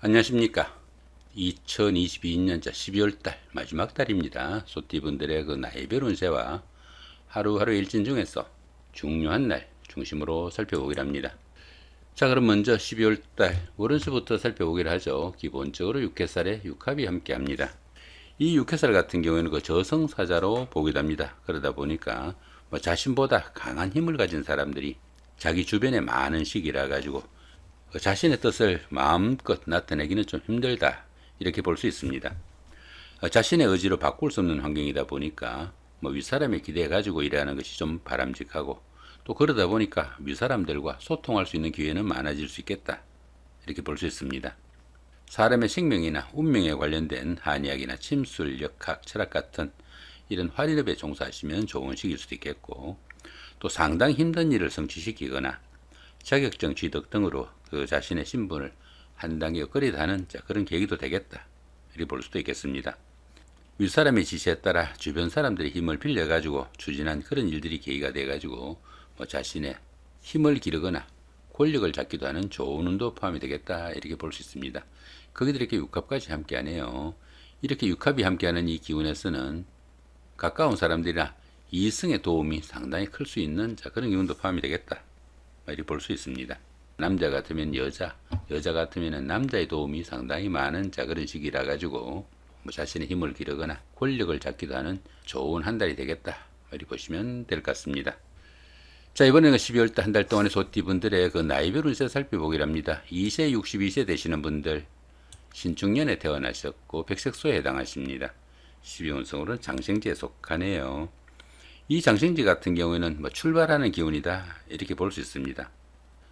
안녕하십니까. 2022년자 12월달 마지막 달입니다. 소띠분들의 그 나이별 운세와 하루하루 일진 중에서 중요한 날 중심으로 살펴보기로 합니다. 자, 그럼 먼저 12월달 월운수부터 살펴보기로 하죠. 기본적으로 육해살에 육합이 함께 합니다. 이 육해살 같은 경우에는 그 저승사자로 보기도 합니다. 그러다 보니까 자신보다 강한 힘을 가진 사람들이 자기 주변에 많은 시기라 가지고 자신의 뜻을 마음껏 나타내기는 좀 힘들다, 이렇게 볼 수 있습니다. 자신의 의지로 바꿀 수 없는 환경이다 보니까 윗사람의 기대에 가지고 일하는 것이 좀 바람직하고, 또 그러다 보니까 윗사람들과 소통할 수 있는 기회는 많아질 수 있겠다, 이렇게 볼 수 있습니다. 사람의 생명이나 운명에 관련된 한의학이나 침술, 역학, 철학 같은 이런 활인업에 종사하시면 좋은 시기일 수도 있겠고, 또 상당히 힘든 일을 성취시키거나 자격증 취득 등으로 그 자신의 신분을 한 단계 업그레이드하는 그런 계기도 되겠다, 이렇게 볼 수도 있겠습니다. 윗사람의 지시에 따라 주변 사람들의 힘을 빌려가지고 추진한 그런 일들이 계기가 돼가지고 자신의 힘을 기르거나 권력을 잡기도 하는 좋은 운도 포함이 되겠다, 이렇게 볼 수 있습니다. 거기들 이렇게 육합까지 함께하네요. 이렇게 육합이 함께하는 이 기운에서는 가까운 사람들이나 이성의 도움이 상당히 클 수 있는 그런 기운도 포함이 되겠다, 이렇게 볼 수 있습니다. 남자 같으면 여자 같으면 남자의 도움이 상당히 많은 그런 시기라 가지고 자신의 힘을 기르거나 권력을 잡기도 하는 좋은 한 달이 되겠다, 이렇게 보시면 될 것 같습니다. 자, 이번에는 12월달 한 달 동안의 소띠분들의 그 나이별 운세 살펴보기로 합니다. 2세, 62세 되시는 분들, 신축년에 태어나셨고 백색소에 해당하십니다. 12운성으로는 장생지에 속하네요. 이 장생지 같은 경우에는 출발하는 기운이다, 이렇게 볼 수 있습니다.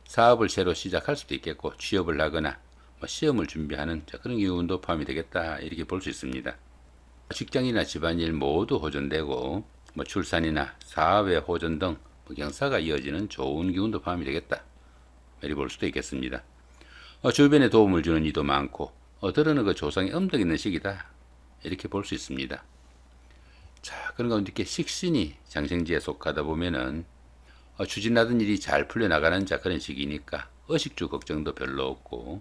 사업을 새로 시작할 수도 있겠고, 취업을 하거나 시험을 준비하는 그런 기운도 포함이 되겠다, 이렇게 볼 수 있습니다. 직장이나 집안일 모두 호전되고 출산이나 사업의 호전 등 경사가 이어지는 좋은 기운도 포함이 되겠다, 이렇게 볼 수도 있겠습니다. 주변에 도움을 주는 이도 많고 들어는 그 조상의 음덕 있는 시기다, 이렇게 볼 수 있습니다. 자, 그런 가운데 이렇게 식신이 장생지에 속하다 보면은 추진하던 일이 잘 풀려나가는 그런 시기니까 의식주 걱정도 별로 없고,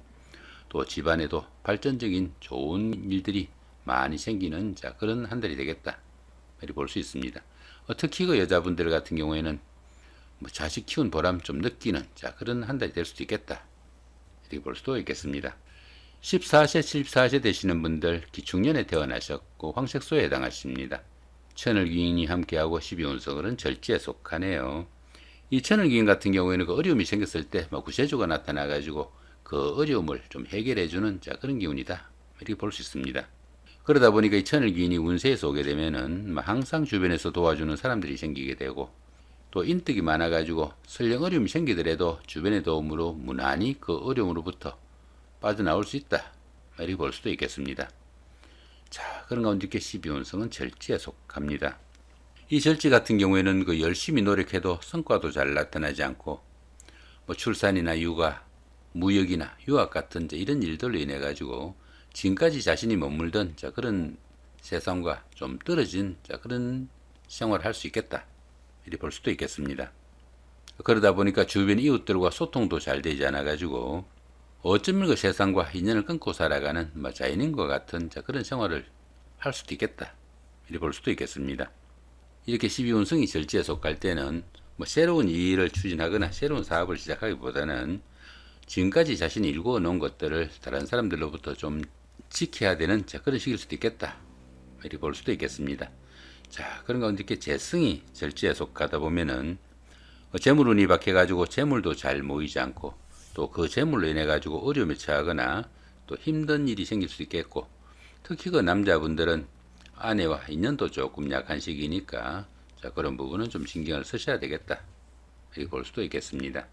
또 집안에도 발전적인 좋은 일들이 많이 생기는 그런 한 달이 되겠다, 이렇게 볼 수 있습니다. 특히 그 여자분들 같은 경우에는 자식 키운 보람 좀 느끼는 그런 한 달이 될 수도 있겠다, 이렇게 볼 수도 있겠습니다. 14세, 74세 되시는 분들 기축년에 태어나셨고 황색소에 해당하십니다. 천을귀인이 함께하고 12운석은 절지에 속하네요. 이 천을귀인 같은 경우에는 그 어려움이 생겼을 때 구세주가 나타나가지고 그 어려움을 좀 해결해주는 그런 기운이다, 이렇게 볼 수 있습니다. 그러다 보니까 이 천을귀인이 운세에서 오게 되면은 항상 주변에서 도와주는 사람들이 생기게 되고, 또 인덕이 많아가지고 설령 어려움이 생기더라도 주변의 도움으로 무난히 그 어려움으로부터 빠져나올 수 있다, 이렇게 볼 수도 있겠습니다. 자, 그런 가운데 이렇게 12운성은 절지에 속합니다. 이 절지 같은 경우에는 그 열심히 노력해도 성과도 잘 나타나지 않고, 출산이나 육아, 무역이나 유학 같은 이런 일들로 인해 가지고 지금까지 자신이 머물던 그런 세상과 좀 떨어진 그런 생활을 할 수 있겠다, 이렇게 볼 수도 있겠습니다. 그러다 보니까 주변 이웃들과 소통도 잘 되지 않아 가지고 어쩌면 그 세상과 인연을 끊고 살아가는 자연인과 같은 그런 생활을 할 수도 있겠다, 이렇게 볼 수도 있겠습니다. 이렇게 12운성이 절지에 속할 때는 새로운 일을 추진하거나 새로운 사업을 시작하기보다는 지금까지 자신이 일구어 놓은 것들을 다른 사람들로부터 좀 지켜야 되는 그런 시기일 수도 있겠다, 이렇게 볼 수도 있겠습니다. 자, 그런 가운데 이렇게 재성이 절지에 속하다 보면은 재물운이 박해가지고 재물도 잘 모이지 않고, 또 그 재물로 인해 가지고 어려움에 처하거나 또 힘든 일이 생길 수 있겠고, 특히 그 남자분들은 아내와 인연도 조금 약한 시기니까 그런 부분은 좀 신경을 쓰셔야 되겠다, 이렇게 볼 수도 있겠습니다.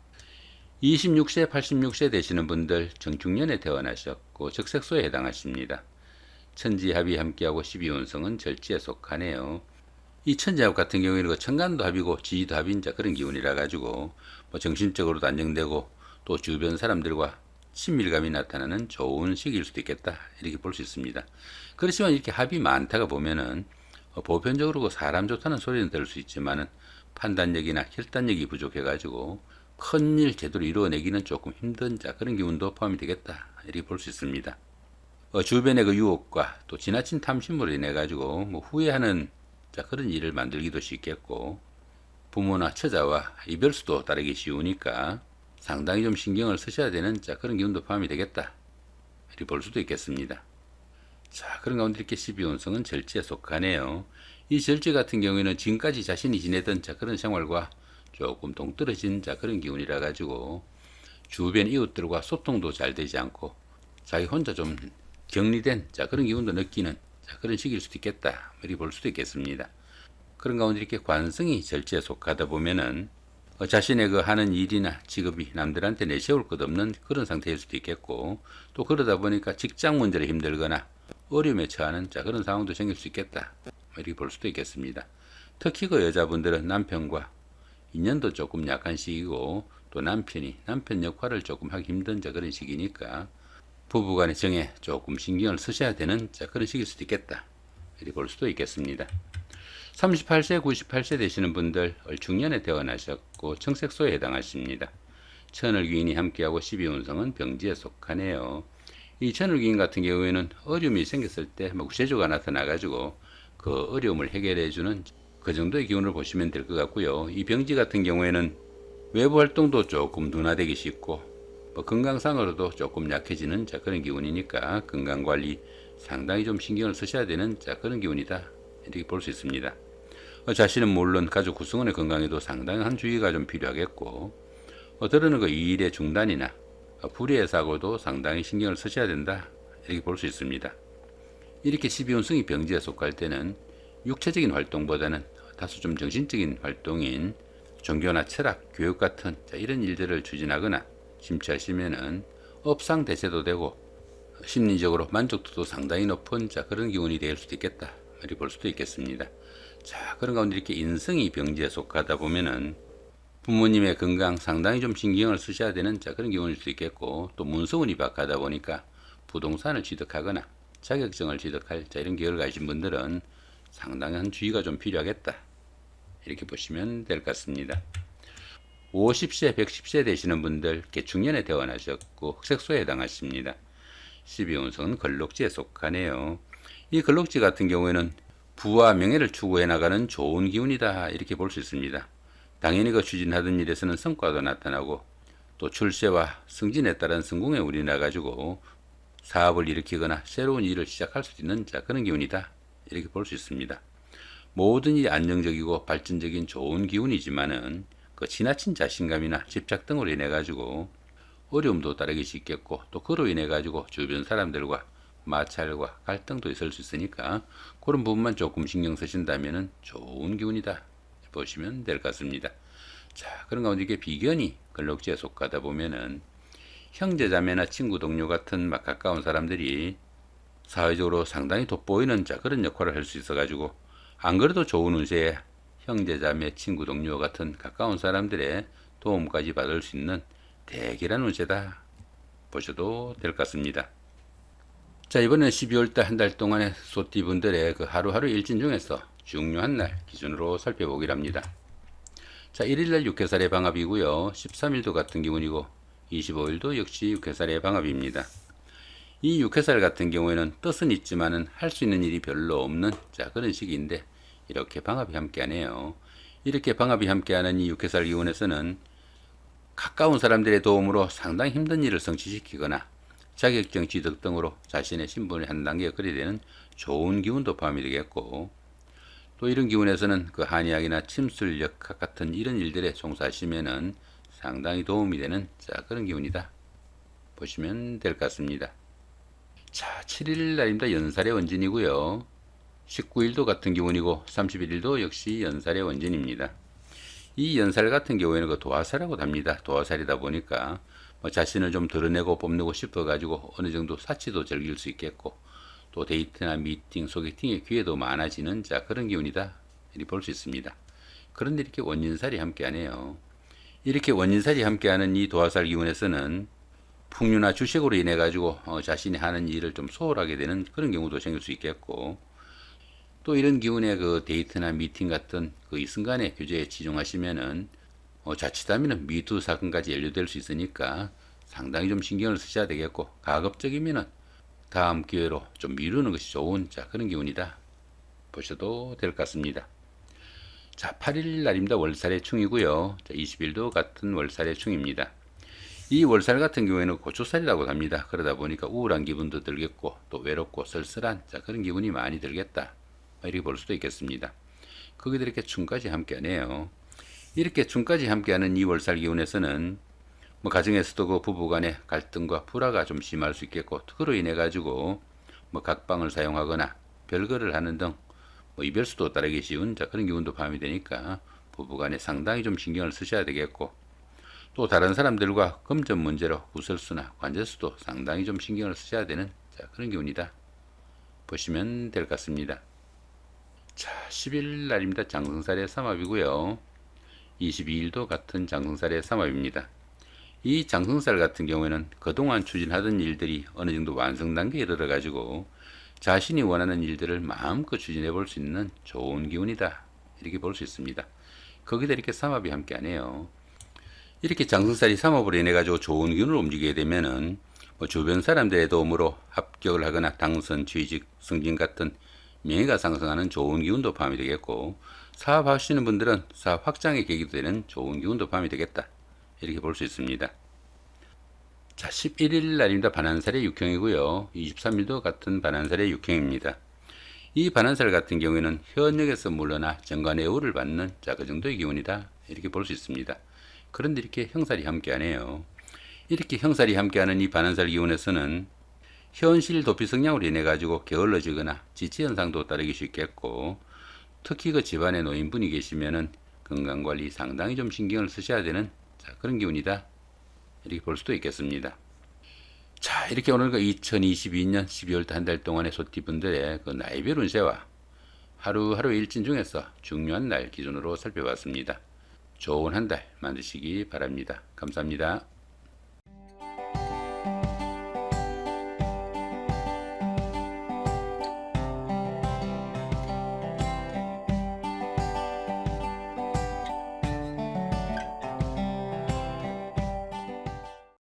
26세, 86세 되시는 분들 정축년에 태어나셨고 적색소에 해당하십니다. 천지합이 함께하고 12운성은 절지에 속하네요. 이 천지합 같은 경우에는 그 천간도 합이고 지지도 합인 그런 기운이라 가지고 정신적으로도 안정되고, 또 주변 사람들과 친밀감이 나타나는 좋은 시기일 수도 있겠다, 이렇게 볼 수 있습니다. 그렇지만 이렇게 합이 많다가 보면은 보편적으로 그 사람 좋다는 소리는 들을 수 있지만은 판단력이나 결단력이 부족해 가지고 큰 일 제대로 이루어내기는 조금 힘든 그런 기운도 포함이 되겠다 이렇게 볼 수 있습니다. 주변의 그 유혹과 또 지나친 탐심으로 인해 가지고 뭐 후회하는 그런 일을 만들기도 쉽겠고, 부모나 처자와 이별수도 따르기 쉬우니까 상당히 좀 신경을 쓰셔야 되는 그런 기운도 포함이 되겠다 이렇게 볼 수도 있겠습니다. 자, 그런 가운데 이렇게 12운성은 절지에 속하네요. 이 절지 같은 경우에는 지금까지 자신이 지내던 그런 생활과 조금 동떨어진 그런 기운이라 가지고 주변 이웃들과 소통도 잘 되지 않고 자기 혼자 좀 격리된 그런 기운도 느끼는 그런 시기일 수도 있겠다 이렇게 볼 수도 있겠습니다. 그런 가운데 이렇게 관성이 절지에 속하다 보면은 자신의 그 하는 일이나 직업이 남들한테 내세울 것 없는 그런 상태일 수도 있겠고, 또 그러다 보니까 직장 문제로 힘들거나 어려움에 처하는 그런 상황도 생길 수 있겠다 이렇게 볼 수도 있겠습니다. 특히 그 여자분들은 남편과 인연도 조금 약한 시기고, 또 남편 역할을 조금 하기 힘든 그런 시기니까 부부간의 정에 조금 신경을 쓰셔야 되는 그런 시기일 수도 있겠다 이렇게 볼 수도 있겠습니다. 38세, 98세 되시는 분들 중년에 태어나셨고 청색소에 해당하십니다. 천을귀인이 함께하고 12운성은 병지에 속하네요. 이 천을귀인 같은 경우에는 어려움이 생겼을 때 구세주가 나타나가지고 그 어려움을 해결해주는 그 정도의 기운을 보시면 될 것 같고요. 이 병지 같은 경우에는 외부 활동도 조금 둔화되기 쉽고 건강상으로도 조금 약해지는 그런 기운이니까 건강관리 상당히 좀 신경을 쓰셔야 되는 그런 기운이다 이렇게 볼 수 있습니다. 자신은 물론 가족 구성원의 건강에도 상당한 주의가 좀 필요하겠고, 때로는 그 일의 중단이나 불의의 사고도 상당히 신경을 쓰셔야 된다 이렇게 볼 수 있습니다. 이렇게 12운성이 병지에 속할 때는 육체적인 활동보다는 다소 좀 정신적인 활동인 종교나 철학, 교육 같은 이런 일들을 추진하거나 심취하시면은 업상대세도 되고 심리적으로 만족도도 상당히 높은 그런 기운이 될 수도 있겠다 이렇게 볼 수도 있겠습니다. 자, 그런 가운데 이렇게 인성이 병지에 속하다 보면은 부모님의 건강 상당히 좀 신경을 쓰셔야 되는 그런 기운일 수도 있겠고, 또 문서운이 박하다 보니까 부동산을 취득하거나 자격증을 취득할 이런 계획을 가진 분들은 상당한 주의가 좀 필요하겠다 이렇게 보시면 될 것 같습니다. 50세, 110세 되시는 분들 개축년에 태어나셨고 흑색소에 해당하십니다. 12운성은 걸록지에 속하네요. 이 걸록지 같은 경우에는 부와 명예를 추구해 나가는 좋은 기운이다 이렇게 볼 수 있습니다. 당연히 그 추진하던 일에서는 성과도 나타나고, 또 출세와 승진에 따른 성공의 운이 나가지고 사업을 일으키거나 새로운 일을 시작할 수 있는 그런 기운이다 이렇게 볼 수 있습니다. 모든 일이 안정적이고 발전적인 좋은 기운이지만은 그 지나친 자신감이나 집착 등으로 인해 가지고 어려움도 따르기 쉽겠고, 또 그로 인해 가지고 주변 사람들과 마찰과 갈등도 있을 수 있으니까 그런 부분만 조금 신경 쓰신다면 좋은 기운이다 보시면 될 것 같습니다. 자, 그런 가운데 이게 비견이 걸록지에 속하다 보면은 형제 자매나 친구 동료 같은 가까운 사람들이 사회적으로 상당히 돋보이는 그런 역할을 할 수 있어 가지고, 안 그래도 좋은 운세에 형제 자매 친구 동료 같은 가까운 사람들의 도움까지 받을 수 있는 대기란 운세다 보셔도 될 것 같습니다. 자, 이번엔 12월달 한 달 동안의 소띠분들의 그 하루하루 일진 중에서 중요한 날 기준으로 살펴보기로 합니다. 자, 1일날 6회살의 방합이고요. 13일도 같은 기운이고 25일도 역시 6회살의 방합입니다. 이 6회살 같은 경우에는 뜻은 있지만은 할 수 있는 일이 별로 없는 그런 시기인데 이렇게 방합이 함께하네요. 이렇게 방합이 함께하는 이 6회살 기운에서는 가까운 사람들의 도움으로 상당히 힘든 일을 성취시키거나 자격증 취득 등으로 자신의 신분을 한 단계 업그레이드 되는 좋은 기운도 포함이 되겠고, 또 이런 기운에서는 그 한의학이나 침술 역학 같은 이런 일들에 종사하시면은 상당히 도움이 되는 그런 기운이다 보시면 될 것 같습니다. 자, 7일 날입니다. 연살의 원진이고요. 19일도 같은 기운이고 31일도 역시 연살의 원진입니다. 이 연살 같은 경우에는 그 도화살이라고 합니다. 도화살이다 보니까 자신을 좀 드러내고 뽐내고 싶어가지고 어느 정도 사치도 즐길 수 있겠고, 또 데이트나 미팅, 소개팅의 기회도 많아지는 그런 기운이다 이렇게 볼 수 있습니다. 그런데 이렇게 원진살이 함께하네요. 이렇게 원진살이 함께하는 이 도화살 기운에서는 풍류나 주식으로 인해 가지고 자신이 하는 일을 좀 소홀하게 되는 그런 경우도 생길 수 있겠고, 또 이런 기운의 그 데이트나 미팅 같은 그 이 순간의 교제에 치중하시면은 자칫하면 미투 사건까지 연루될 수 있으니까 상당히 좀 신경을 쓰셔야 되겠고, 가급적이면 다음 기회로 좀 미루는 것이 좋은 그런 기운이다 보셔도 될 것 같습니다. 자, 8일 날입니다. 월살의 충이고요. 자, 20일도 같은 월살의 충입니다. 이 월살 같은 경우에는 고초살이라고 합니다. 그러다 보니까 우울한 기분도 들겠고 또 외롭고 쓸쓸한 그런 기분이 많이 들겠다, 이렇게 볼 수도 있겠습니다. 거기다 이렇게 충까지 함께하네요. 이렇게 충까지 함께하는 이 월살 기운에서는 가정에서도 그 부부간의 갈등과 불화가 좀 심할 수 있겠고, 그로 인해 가지고 각방을 사용하거나 별거를 하는 등 이별수도 따르기 쉬운 그런 기운도 포함이 되니까 부부간에 상당히 좀 신경을 쓰셔야 되겠고, 또 다른 사람들과 금전 문제로 구설수나 관제수도 상당히 좀 신경을 쓰셔야 되는 그런 기운이다 보시면 될 것 같습니다. 자, 10일 날입니다. 장성살의 삼합이고요. 22일도 같은 장성살의 삼합입니다. 이 장성살 같은 경우에는 그동안 추진하던 일들이 어느 정도 완성 단계에 이르러 가지고 자신이 원하는 일들을 마음껏 추진해 볼 수 있는 좋은 기운이다, 이렇게 볼 수 있습니다. 거기다 이렇게 삼합이 함께하네요. 이렇게 장성살이 삼합으로 인해 가지고 좋은 기운을 움직이게 되면은 주변 사람들의 도움으로 합격을 하거나 당선, 취직, 승진 같은 명예가 상승하는 좋은 기운도 포함이 되겠고, 사업하시는 분들은 사업 확장의 계기도 되는 좋은 기운도 포함이 되겠다, 이렇게 볼 수 있습니다. 자, 11일 날입니다. 반한살의 육형이고요. 23일도 같은 반한살의 육형입니다. 이 반한살 같은 경우에는 현역에서 물러나 정관의 우를 받는 그 정도의 기운이다, 이렇게 볼 수 있습니다. 그런데 이렇게 형살이 함께하네요. 이렇게 형살이 함께하는 이 반한살 기운에서는 현실 도피 성향으로 인해 가지고 게을러지거나 지치 현상도 따르기 쉽겠고, 특히 그 집안에 노인분이 계시면은 건강관리 상당히 좀 신경을 쓰셔야 되는 그런 기운이다, 이렇게 볼 수도 있겠습니다. 자, 이렇게 오늘 2022년 12월 한 달 동안의 소띠분들의 나이별 운세와 하루하루 일진 중에서 중요한 날 기준으로 살펴봤습니다. 좋은 한 달 만드시기 바랍니다. 감사합니다.